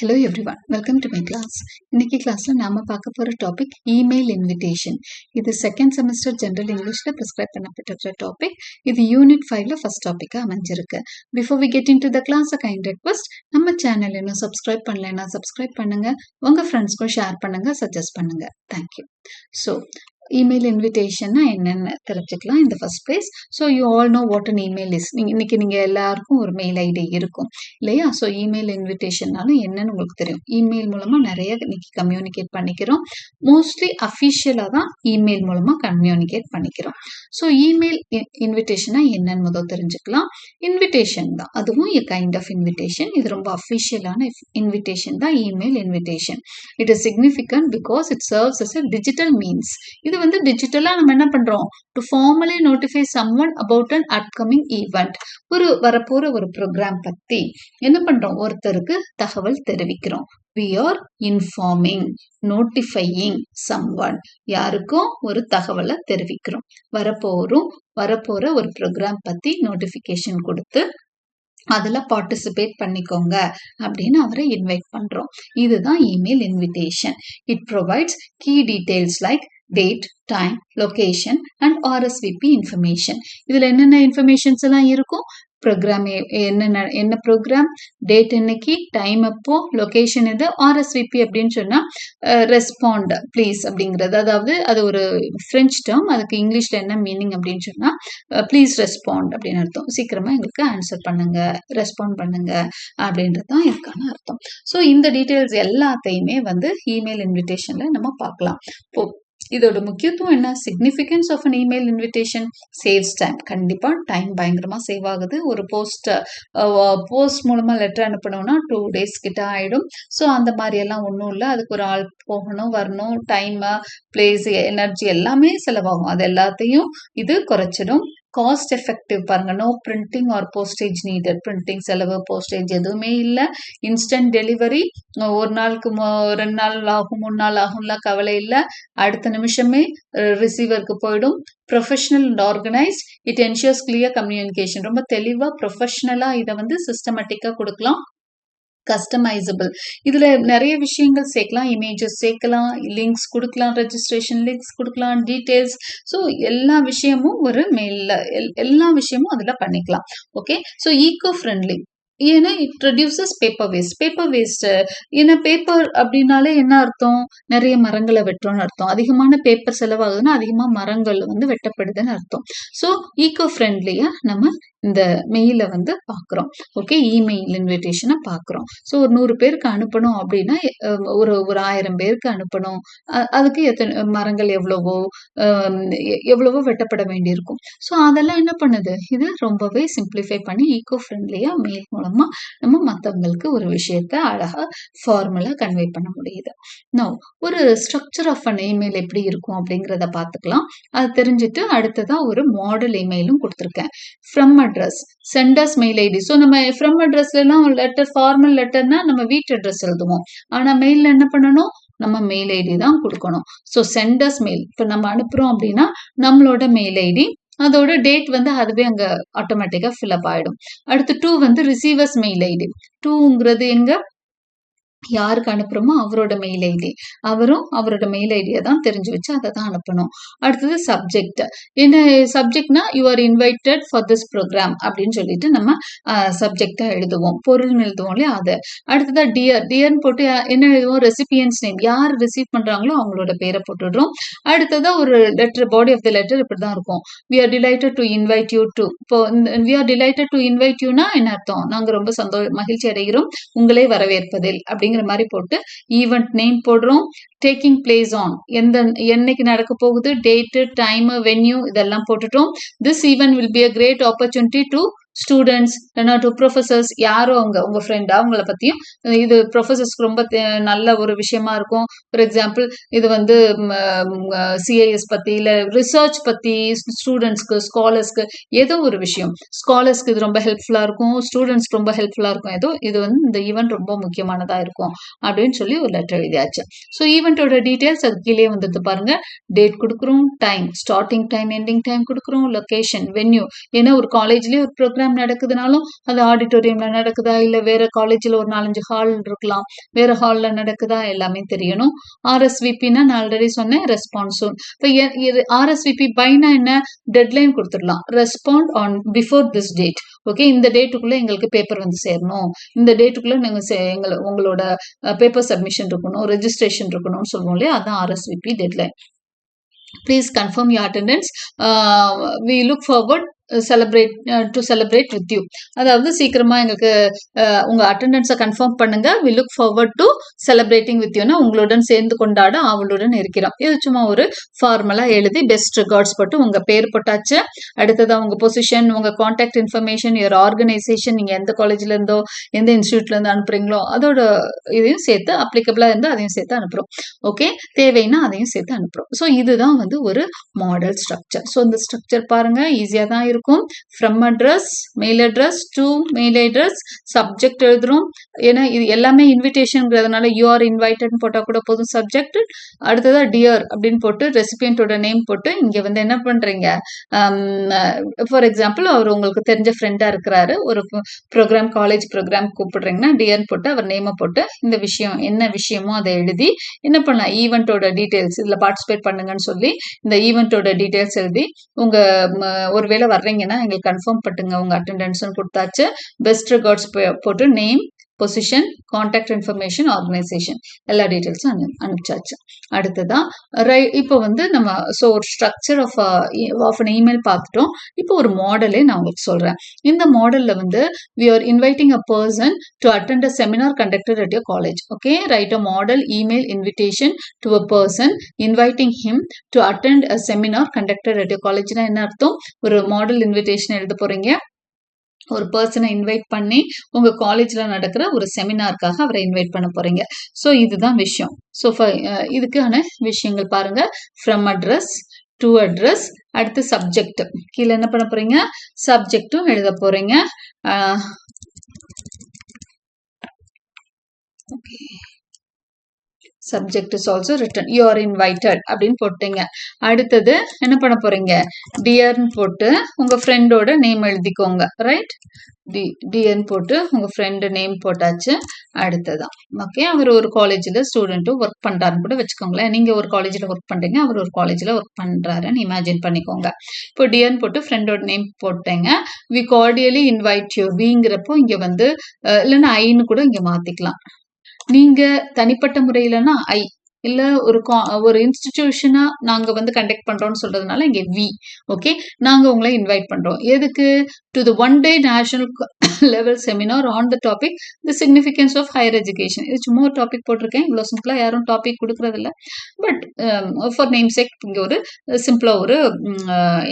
Hello everyone, welcome to my class. இன்னைக்கு கிளாஸ்ல நாம பார்க்க போற டாபிக் இமெயில் இன்விடேஷன். இது செகண்ட் செமஸ்டர் ஜெனரல் இங்கிலீஷ்ல பிரிஸ்கிரைப் பண்ணப்பட்ட டாபிக். இது யூனிட் 5ல ஃபர்ஸ்ட் டாபிக்கா அமைஞ்சிருக்கு. Before we get into the class, a kind request, நம்ம சேனல் இன்னும் சப்ஸ்கிரைப் பண்ணலைன்னா சப்ஸ்கிரைப் பண்ணுங்க, உங்க ஃப்ரெண்ட்ஸ்க்கும் ஷேர் பண்ணுங்க, சஜஸ்ட் பண்ணுங்க. தேங்க்யூ. ஸோ இமெயில் இன்விடேஷன்னா என்னென்னு தெரிஞ்சுக்கலாம் இந்த first place. So you all know what an email is. இன்னைக்கு நீங்கள் எல்லாருக்கும் ஒரு மெயில் ஐடி இருக்கும் இல்லையா? ஸோ இமெயில் இன்விடேஷன்னாலும் என்னன்னு உங்களுக்கு தெரியும். இமெயில் மூலமாக நிறைய இன்னைக்கு கம்யூனிகேட் பண்ணிக்கிறோம். மோஸ்ட்லி அஃபிஷியலாக தான் இமெயில் மூலமாக கம்யூனிகேட் பண்ணிக்கிறோம். ஸோ இமெயில் இன்விடேஷனா என்னன்னு முதல் தெரிஞ்சுக்கலாம். இன்விடேஷன் தான், அதுவும் எ கைண்ட் ஆஃப் இன்விடேஷன். இது ரொம்ப அஃபிஷியலான இன்விடேஷன் தான் email invitation. It is significant because it serves as a digital means. இது வந்து டிஜிட்டலா நம்ம என்ன பண்றோம், to formally notify someone about an upcoming event. வரப்போற ஒரு ப்ரோக்ராம் பத்தி என்ன பண்றோம், ஒருத்தருக்கு தகவல் தெரிவிக்கிறோம். We are informing, notifying someone. யாருக்கும் ஒரு தகவலை தெரிவிக்கிறோம். வரப்போற ஒரு ப்ரோக்ராம் பத்தி நோட்டிபிகேஷன் கொடுத்து அதுல பார்ட்டிசிபேட் பண்ணிக்கோங்க அப்படின்னு அவரை இன்வைட் பண்றோம். இதுதான் email invitation. It provides key details like date, time, location and RSVP information. இதுல என்னென்ன இன்ஃபர்மேஷன்ஸ் எல்லாம் இருக்கும், ப்ரோக்ராம் என்ன ப்ரோக்ராம், டேட் என்னைக்கு, டைம் அப்போ, லொகேஷன் எது, ஆர்எஸ்விபி அப்படின்னு சொன்னா ரெஸ்பாண்ட் ப்ளீஸ் அப்படிங்கிறது. அதாவது அது ஒரு ஃப்ரெஞ்ச் டேர்ம், அதுக்கு இங்கிலீஷ்ல என்ன மீனிங் அப்படின்னு சொன்னா ப்ளீஸ் ரெஸ்பாண்ட் அப்படின்னு அர்த்தம். சீக்கிரமா எங்களுக்கு ஆன்சர் பண்ணுங்க, ரெஸ்பாண்ட் பண்ணுங்க அப்படின்றது தான் இதுக்கான அர்த்தம். ஸோ இந்த டீட்டெயில்ஸ் எல்லாத்தையுமே வந்து இமெயில் இன்விடேஷன்ல நம்ம பார்க்கலாம். இதோட முக்கியத்துவம் என்ன, significance of an email invitation saves time. கண்டிப்பா டைம் பயங்கரமா சேவ் ஆகுது. ஒரு போஸ்ட் மூலமா லெட்டர் அனுப்பணும்னா 2 days கிட்ட ஆயிடும். ஸோ அந்த மாதிரி எல்லாம் ஒன்றும் இல்லை. அதுக்கு ஒரு ஆள் போகணும் வரணும், டைம், பிளேஸ், எனர்ஜி எல்லாமே செலவாகும். அது எல்லாத்தையும் இது குறைச்சிடும். காஸ்ட் எஃபெக்டிவ் பாருங்க. No printing or postage needed. Printing செலவு, போஸ்டேஜ் எதுவுமே இல்லை. Instant delivery. ஒரு நாளுக்கு 2 நாள் ஆகும், 3 நாள் ஆகும்ல கவலை இல்லை. அடுத்த நிமிஷமே ரிசீவருக்கு போயிடும். Professional and organised. It ensures clear communication. ரொம்ப தெளிவா ப்ரொஃபஷனலா இதை வந்து சிஸ்டமேட்டிக்கா கொடுக்கலாம். கஸ்டமைசபிள். இதுல நிறைய விஷயங்கள் சேர்க்கலாம், இமேஜஸ் சேர்க்கலாம், லிங்க்ஸ் கொடுக்கலாம், ரெஜிஸ்ட்ரேஷன் லிங்க்ஸ் கொடுக்கலாம், டீடைல்ஸ். ஸோ எல்லா விஷயமும் ஒரு மெயில்ல எல்லா விஷயமும் அதுல பண்ணிக்கலாம். ஓகே. So eco friendly. ஏன்னா it reduces paper waste. Paper waste ஏன்னா பேப்பர் அப்படின்னாலே என்ன அர்த்தம், நிறைய மரங்களை வெட்டுறோம்னு அர்த்தம். அதிகமான பேப்பர் செலவாகுதுன்னா அதிகமாக மரங்கள் வந்து வெட்டப்படுதுன்னு அர்த்தம். ஸோ ஈகோ ஃப்ரெண்ட்லியா நம்ம இந்த மெயில வந்து பார்க்குறோம். ஓகே, இமெயில் இன்விடேஷனை பார்க்குறோம். ஸோ ஒரு 100 பேருக்கு அனுப்பணும் அப்படின்னா ஒரு 1000 பேருக்கு அனுப்பணும். அதுக்கு எத்தனை மரங்கள் எவ்வளவோ வெட்டப்பட வேண்டியிருக்கும். ஸோ அதெல்லாம் என்ன பண்ணுது, இது ரொம்பவே சிம்பிளிஃபை பண்ணி ஈகோ ஃப்ரெண்ட்லியா மெயில் மூலமா நம்ம மற்றவங்களுக்கு ஒரு விஷயத்த அழகா ஃபார்முலா கன்வே பண்ண முடியுது. நோ ஒரு ஸ்ட்ரக்சர் ஆஃப் அன் இமெயில் எப்படி இருக்கும் அப்படிங்கிறத பார்த்துக்கலாம். அது தெரிஞ்சுட்டு அடுத்ததா ஒரு மாடல் இமெயிலும் கொடுத்துருக்கேன். From address, sender's mail ID. So நம்ம ஃப்ரம் அட்ரஸ்ல எல்லாம் லெட்டர், ஃபார்மல் லெட்டர்னா நம்ம வீட்டு அட்ரஸ் எழுதுவோம். ஆனா மெயில்ல என்ன பண்ணணும், நம்ம மெயில் ஐடி தான் கொடுக்கணும். ஸோ சென்டர்ஸ் மெயில், இப்போ நம்ம அனுப்புறோம் அப்படின்னா நம்மளோட மெயில் ஐடி, அதோட டேட் வந்து அதுவே அங்க ஆட்டோமேட்டிக்கா ஃபில்அப் ஆயிடும். அடுத்து 2 வந்து ரிசீவர்ஸ் மெயில் ஐடி. 2ங்கிறது எங்க, யாருக்கு அனுப்புறோமோ அவரோட மெயில் ஐடி, அவரும் அவரோட மெயில் ஐடியை தான் தெரிஞ்சு வச்சு அதை தான் அனுப்பணும். அடுத்தது சப்ஜெக்ட். என்ன சப்ஜெக்ட்னா you are invited for this program அப்படின்னு சொல்லிட்டு நம்ம சப்ஜெக்டா எழுதுவோம், பொருள் எழுதுவோம் இல்லையா அது. அடுத்ததா டியர்னு போட்டு என்ன எழுதுவோம், ரெசிபியன்ஸ் நேம், யார் ரிசீவ் பண்றாங்களோ அவங்களோட பேரை போட்டுடுறோம். அடுத்ததா ஒரு letter, body of the letter இப்படிதான் இருக்கும். We are delighted to invite you to. இப்போ we are delighted to invite யூனா என்ன அர்த்தம், நாங்க ரொம்ப மகிழ்ச்சி அடைகிறோம் உங்களை வரவேற்பதில் அப்படிங்கிற மாதிரி போட்டு ஈவெண்ட் நேம் போடுறோம். டேக்கிங் பிளேஸ் ஆன், என்னைக்கு நடக்க போகுது, டேட்டு, டைம், வென்யூ இதெல்லாம் போட்டுட்டோம். This event will be a great opportunity to students, இல்லைனா டு ப்ரொஃபசர்ஸ், யாரோ உங்க ஃப்ரெண்ட் அவங்கள பத்தியும். இது ப்ரொஃபசர்ஸ்க்கு ரொம்ப நல்ல ஒரு விஷயமா இருக்கும். ஃபார் எக்ஸாம்பிள் இது வந்து சிஐஎஸ் பத்தி இல்ல ரிசர்ச் பத்தி, ஸ்டூடெண்ட்ஸ்க்கு, ஸ்காலர்ஸ்க்கு ஏதோ ஒரு விஷயம். ஸ்காலர்ஸ்க்கு இது ரொம்ப ஹெல்ப்ஃபுல்லா இருக்கும், ஸ்டூடெண்ட்ஸ்க்கு ரொம்ப ஹெல்ப்ஃபுல்லா இருக்கும். இது வந்து இந்த ஈவெண்ட் ரொம்ப முக்கியமானதா இருக்கும் அப்படின்னு சொல்லி ஒரு லெட்டர் எழுதியாச்சு. ஸோ ஈவெண்ட் ஈவெண்ட்டோட டீட்டெயில்ஸ் அது கீழே வந்துட்டு பாருங்க. டேட் கொடுக்குறோம், time, starting time, ending time கொடுக்குறோம், லொகேஷன், வென்யூ. ஏன்னா ஒரு காலேஜ்லேயே ஒரு ப்ரோக்ராம் நடக்குதுனாலும் அது ஆடிட்டோரியமில் நடக்குதா, இல்லை வேற காலேஜில் ஒரு 4-5 ஹால் இருக்கலாம், வேற ஹாலில் நடக்குதா எல்லாமே தெரியணும். ஆர்எஸ்விபின்னா நான் ஆல்ரெடி சொன்னேன், ரெஸ்பான்ஸ் சூன். இப்போ ஆர்எஸ்விபி பைனா என்ன, டெட்லைன் கொடுத்துடலாம். Respond on before this date. Okay, இந்த டேட்டுக்குள்ள எங்களுக்கு பேப்பர் வந்து சேரணும், இந்த டேட்டுக்குள்ள நீங்க உங்களோட பேப்பர் சப்மிஷன் இருக்கணும், ரெஜிஸ்ட்ரேஷன் இருக்கணும்னு சொல்லுவோம் இல்லையா, அதான் RSVP deadline. Please confirm your attendance. We look forward to celebrate with you. அதாவது சீக்கிரமா எங்களுக்கு உங்க அட்டெண்டன்ஸை கன்ஃபார்ம் பண்ணுங்க. We look forward to celebrating with யூனா உங்களுடன் சேர்ந்து கொண்டாட ஆவலுடன் இருக்கிறோம். இது சும்மா ஒரு ஃபார்மலா எழுதி பெஸ்ட் ரிகார்ட்ஸ் போட்டு உங்க பேர் போட்டாச்சு. அடுத்ததா உங்க பொசிஷன், உங்க கான்டாக்ட் இன்ஃபர்மேஷன், யுவர் ஆர்கனைசேஷன், நீங்க எந்த காலேஜ்ல இருந்தோ எந்த இன்ஸ்டியூட்ல இருந்து அனுப்புறீங்களோ அதோட இதையும் சேர்த்து, அப்ளிகபிளா இருந்தால் அதையும் சேர்த்து அனுப்புறோம். ஓகே, தேவைன்னா அதையும் சேர்த்து அனுப்புறோம். ஸோ இதுதான் வந்து ஒரு மாடல் ஸ்ட்ரக்சர். ஸோ இந்த ஸ்ட்ரக்சர் பாருங்க, ஈஸியா தான் இருக்கும். From address, mail address, to mail address, subject எழுதுறோம். ஏன்னா இது எல்லாமே இன்விடேஷன்ங்கிறதுனால யூ ஆர் இன்வைட்டட் போட்டா கூட போதும் சப்ஜெக்ட். அடுத்ததா டியர் அப்படின்னு போட்டு ரெசிபியன்ட்டோட நேம் போட்டு இங்க வந்து என்ன பண்றீங்க, ஃபார் எக்ஸாம்பிள் அவர் உங்களுக்கு தெரிஞ்ச ஃப்ரெண்டா இருக்கிறாரு, ஒரு ப்ரோக்ராம், காலேஜ் ப்ரோக்ராம் கூப்பிடுறீங்கன்னா டியர்னு போட்டு அவர் நேமை போட்டு இந்த விஷயம் என்ன விஷயமோ அதை எழுதி என்ன பண்ணலாம், ஈவெண்ட்டோட டீட்டெயில்ஸ், இதுல பார்ட்டிசிபேட் பண்ணுங்கன்னு சொல்லி இந்த ஈவெண்ட்டோட டீட்டெயில்ஸ் எழுதி உங்க ஒருவேளை வர்றீங்கன்னா எங்களுக்கு கன்ஃபார்ம் பண்ணுங்க உங்க அட்டெண்டன்ஸ்னு கொடுத்தாச்சு. பெஸ்ட் ரிகார்ட்ஸ் போட்டு name, position, contact information, organisation எல்லா டீட்டெயில்ஸும் அனுப்பிச்சாச்சு. அடுத்ததான் இப்போ வந்து நம்ம ஒரு ஸ்ட்ரக்சர் ஆஃப் அன் இமெயில் பார்த்துட்டோம். இப்போ ஒரு மாடலே நான் உங்களுக்கு சொல்றேன். இந்த மாடல்ல வந்து we are inviting a person to attend a seminar conducted at your college. Okay, write a model email invitation to a person inviting him to attend a seminar conducted at your college. என்ன அர்த்தம், ஒரு model invitation எழுத போறீங்க, ஒரு பர்சனை invite பண்ணி உங்க காலேஜ்ல நடக்கிற ஒரு செமினாருக்காக அவரை இன்வைட் பண்ண போறீங்க. ஸோ இதுதான் விஷயம். ஸோ இதுக்கான விஷயங்கள் பாருங்க. ஃப்ரம் அட்ரஸ், டு அட்ரஸ், அடுத்து சப்ஜெக்ட், கீழே என்ன பண்ண போறீங்க, சப்ஜெக்டும் எழுத போறீங்க. Okay, subject is also written, you are invited அப்படின்னு போட்டீங்க. அடுத்தது என்ன பண்ண போறீங்க, டியர்னு போட்டு உங்க ஃப்ரெண்டோட நேம் எழுதிக்கோங்க. ரைட், டியர்னு போட்டு உங்க ஃப்ரெண்டு நேம் போட்டாச்சு. அடுத்ததான் ஓகே, அவர் ஒரு காலேஜில் ஸ்டூடெண்ட்டும் ஒர்க் பண்றாருன்னு கூட வச்சுக்கோங்களேன். நீங்க ஒரு காலேஜில் ஒர்க் பண்றீங்க, அவர் ஒரு காலேஜில் ஒர்க் பண்றாருன்னு இமேஜின் பண்ணிக்கோங்க. இப்போ டியர்னு போட்டு ஃப்ரெண்டோட நேம் போட்டேங்க. வி கார்டியலி இன்வைட் யூ, விங்கிறப்போ இங்க வந்து இல்லைன்னா ஐன்னு கூட இங்க மாத்திக்கலாம். நீங்க தனிப்பட்ட முறையிலனா ஐ, இல்ல ஒரு இன்ஸ்டிடியூஷனா நாங்க வந்து கண்டக்ட் பண்றோம்னு சொல்றதுனால இங்க வி. ஓகே, நாங்க உங்களை இன்வைட் பண்றோம். எதுக்கு, to the 1 day national level seminar on the topic the significance of higher education. இது சும்மா ஒரு டாபிக் போட்டிருக்கேன், இவ்வளோ சிம்பிளா யாரும் டாபிக் கொடுக்கறது இல்லை. பட் ஃபார் நேம் சேக் இங்க ஒரு சிம்பிளா ஒரு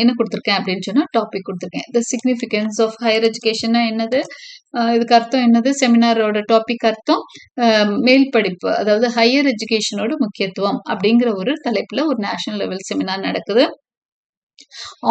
என்ன கொடுத்துருக்கேன் அப்படின்னு சொன்னா டாபிக் கொடுத்துருக்கேன். தி சிக்னிஃபிகன்ஸ் ஆஃப் ஹையர் எஜுகேஷன்னா என்னது, இதுக்கு அர்த்தம் என்னது, செமினாரோட டாபிக் அர்த்தம் மேல் படிப்பு, அதாவது ஹையர் எஜுகேஷனோட முக்கியத்துவம் அப்படிங்கிற ஒரு தலைப்புல ஒரு நேஷனல் லெவல் செமினார் நடக்குது.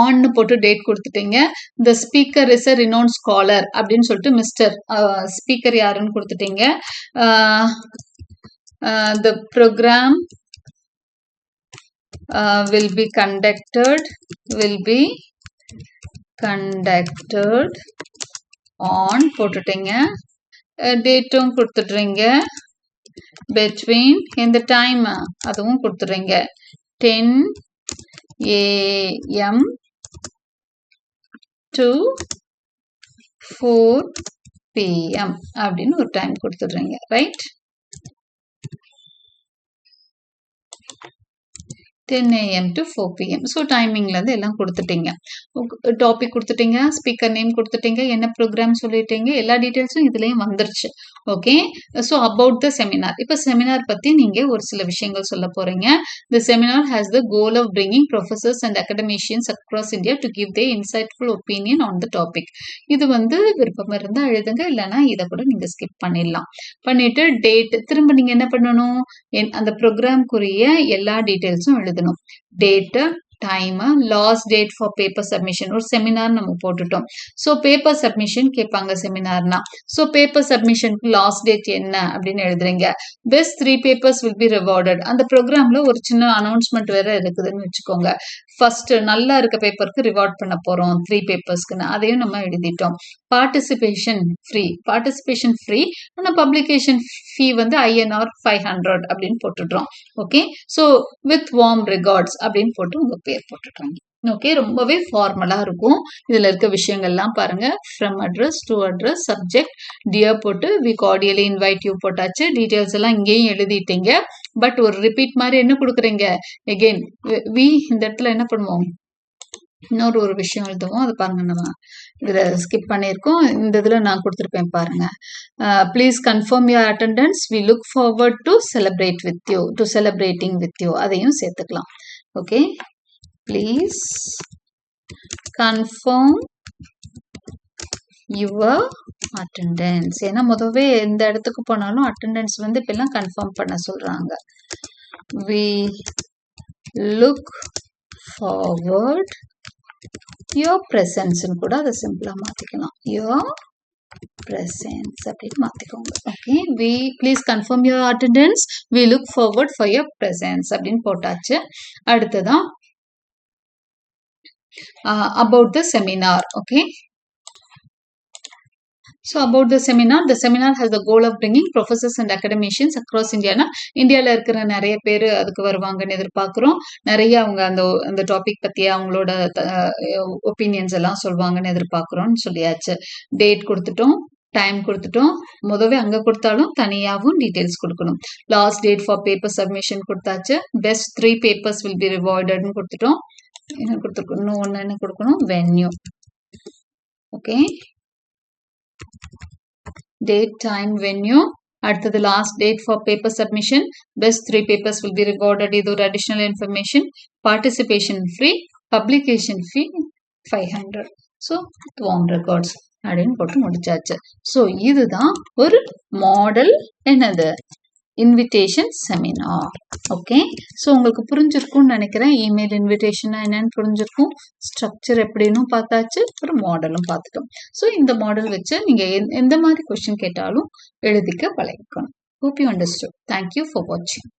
ஆன்னு போட்டு டேட் கொடுத்துட்டீங்க. The speaker is a renowned scholar அப்படின்னு சொல்லிட்டு மிஸ்டர் ஸ்பீக்கர் யாருன்னு கொடுத்துட்டீங்க. The program will be conducted on போட்டுட்டீங்க. டேட்டும் கொடுத்துட்றீங்க. between இந்த டைம் அதுவும் கொடுத்துட்றீங்க. 10 AM to 4 PM அப்படின்னு ஒரு டைம் கொடுத்துட்றீங்க. Right, 10 AM to 4 PM. So டைமிங்லேருந்து எல்லாம் கொடுத்துட்டீங்க. டாபிக் கொடுத்துட்டீங்க, ஸ்பீக்கர் நேம் கொடுத்துட்டீங்க, என்ன ப்ரோக்ராம் சொல்லிட்டீங்க, எல்லா டீட்டெயில்ஸும் இதுலேயும் வந்துருச்சு. Okay, so about the seminar. இப்போ செமினார் பற்றி நீங்கள் ஒரு சில விஷயங்கள் சொல்ல போகிறீங்க. The seminar has the goal of bringing professors and academicians across India to give the insightful opinion on the topic. இது வந்து விருப்பம் இருந்தால் எழுதுங்க, இல்லைனா இதை கூட நீங்கள் ஸ்கிப் பண்ணிடலாம். பண்ணிட்டு டேட் திரும்ப நீங்கள் என்ன பண்ணணும், அந்த ப்ரோக்ராம்க்குரிய எல்லா டீட்டெயில்ஸும் எழுதணும். Date, time, last date for paper submission. ஒரு செமினார் நம்ம போட்டுட்டோம். ஸோ பேப்பர் சப்மிஷன் கேட்பாங்க செமினார்னா. ஸோ பேப்பர் சப்மிஷனுக்கு லாஸ்ட் டேட் என்ன அப்படின்னு எழுதுறீங்க. Best 3 papers will be rewarded. அந்த ப்ரோக்ராம்ல ஒரு சின்ன அனௌன்ஸ்மெண்ட் வேற இருக்குதுன்னு வச்சுக்கோங்க. ஃபர்ஸ்ட் நல்லா இருக்க பேப்பருக்கு ரிவார்ட் பண்ண போறோம் 3 பேப்பர்ஸ்க்குன்னு. அதையும் நம்ம எழுதிட்டோம். Participation free. Participation free. ஆனால் பப்ளிகேஷன் ஃபீ வந்து INR 500 அப்படின்னு போட்டுடுறோம். Okay. So with warm regards அப்படின்னு போட்டு உங்க பேர் போட்டுட்டாங்க. ஓகே, ரொம்பவே ஃபார்மலா இருக்கும். இதுல இருக்க விஷயங்கள்லாம் பாருங்க. From address, to address, subject, dear போட்டு வி கார்டியலி இன்வைட் யூ போட்டாச்சு. டீடைல்ஸ் எல்லாம் இங்கேயும் எழுதிட்டீங்க. பட் ஒரு ரிப்பீட் மாதிரி என்ன கொடுக்குறீங்க? எகெயின் வி இந்த இடத்துல என்ன பண்ணுவோம்? இன்னொரு ஒரு விஷயம் எழுதுவோம். அது பாருங்க, நம்ம இதுல ஸ்கிப் பண்ணியிருக்கோம். இந்த இதுல நான் கொடுத்துருப்பேன் பாருங்க. Please confirm your attendance. We look forward to celebrate with you, to celebrating with you. அதையும் சேர்த்துக்கலாம். Okay, please confirm your attendance. ஏன்னா முதவே எந்த இடத்துக்கு போனாலும் அட்டெண்டன்ஸ் வந்து இப்பெல்லாம் கன்ஃபார்ம் பண்ண சொல்றாங்க. We look forward your presence கூட அதை சிம்பிளா மாத்திக்கலாம். your presence அப்படின்னு மாத்திக்கோங்க. Okay, we please confirm your attendance. we look forward for your presence அப்படின்னு போட்டாச்சு. அடுத்ததான் about the seminar. okay, so about the seminar has the goal of bringing professors and academicians across India. இந்தியாவில் இருக்கிற நிறைய பேர் அதுக்கு வருவாங்கன்னு எதிர்பார்க்குறோம். நிறைய அவங்க அந்த டாபிக் பற்றி அவங்களோட ஒப்பீனியன்ஸ் எல்லாம் சொல்லுவாங்கன்னு எதிர்பார்க்குறோம்னு சொல்லியாச்சு. டேட் கொடுத்துட்டோம், டைம் கொடுத்துட்டோம். முதவே அங்கே கொடுத்தாலும் தனியாகவும் டீட்டெயில்ஸ் கொடுக்கணும். Last date for paper submission கொடுத்தாச்சு. பெஸ்ட் 3 பேப்பர்ஸ் வில் பி ரிவார்டட்னு கொடுத்துட்டோம். என்ன கொடுத்துருக்கோம்? இன்னும் ஒன்று என்ன கொடுக்கணும்? Venue. Okay, date, time, venue. அடுத்தது last date for paper submission. Best 3 papers will be rewarded. இது ஒரு additional information. Participation free, publication fee 500. So warm records அப்படின்னு போட்டு முடிச்சாச்சு. ஸோ இதுதான் ஒரு மாடல் என்னது இன்விடேஷன் செமினார். ஓகே, ஸோ உங்களுக்கு புரிஞ்சிருக்கும்னு நினைக்கிறேன். இமெயில் இன்விடேஷன் என்னன்னு புரிஞ்சிருக்கும். ஸ்ட்ரக்சர் எப்படின்னு பார்த்தாச்சு, ஒரு மாடலும் பார்த்துட்டோம். ஸோ இந்த மாடல் வச்சு நீங்க எந்த மாதிரி கொஸ்டின் கேட்டாலும் எழுதிக்க பழகிக்கணும். Hope you understood. Thank you for வாட்சிங்.